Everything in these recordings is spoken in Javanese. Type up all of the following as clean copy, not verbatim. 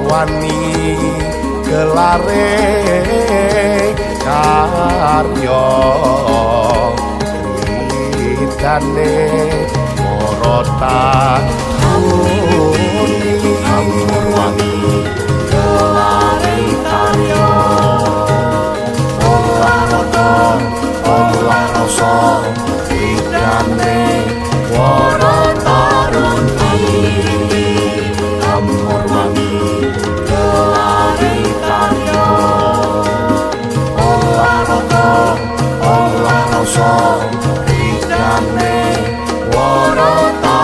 wani gelare karya kritane morota amur wani gelare karya olahraga olah rasa kritane morota amur wani gelare karya olahraga olah rasa kritane morota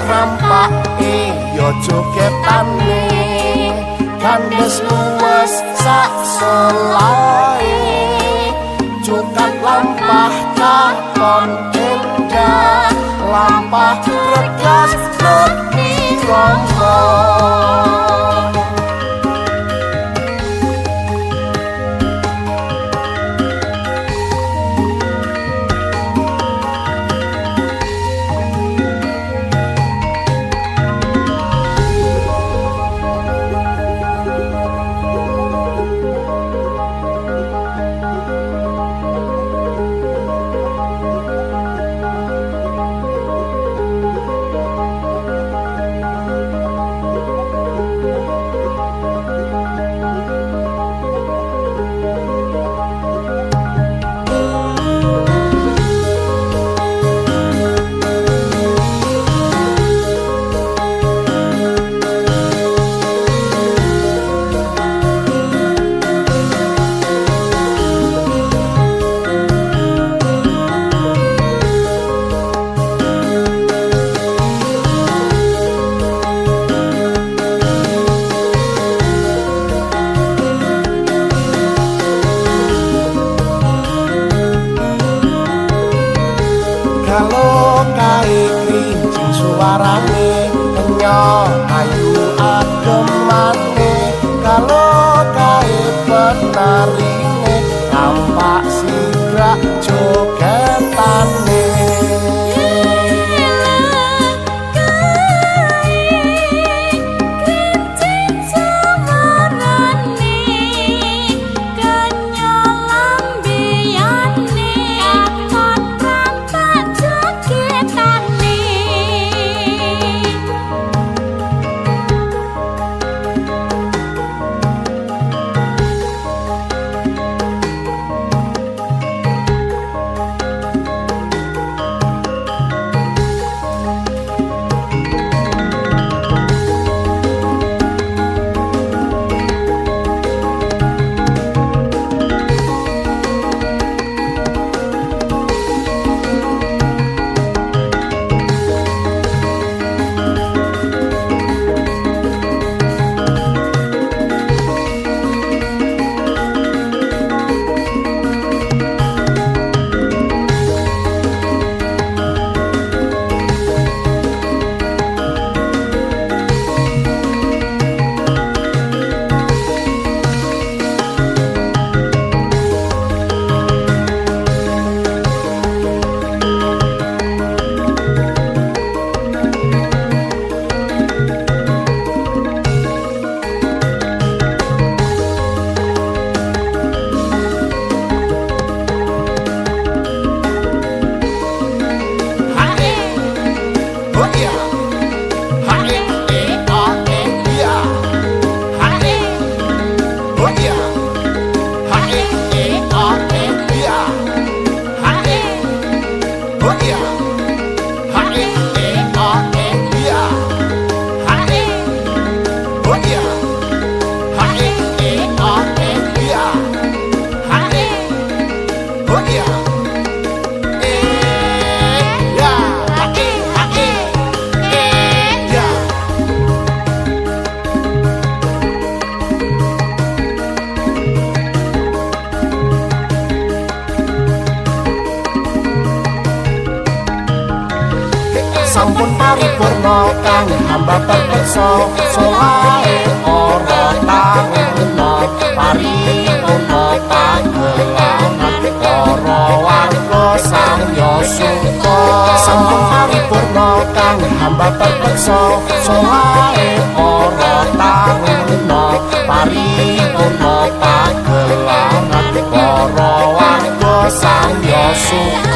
rampake yo jogepane kandes luwes sak selae cukat lampah katon endah lampah regas nepi rombong kalau kae krincing suarane kenya ayu agemane kalau kae penarine tampak sigrak jogetane kang hamba terpeksa solahe para taruna paripurna pagelaman para warga samya suta sampun paripurna kang hamba terpeksa solahe para taruna paripurna pagelaman para warga samya suta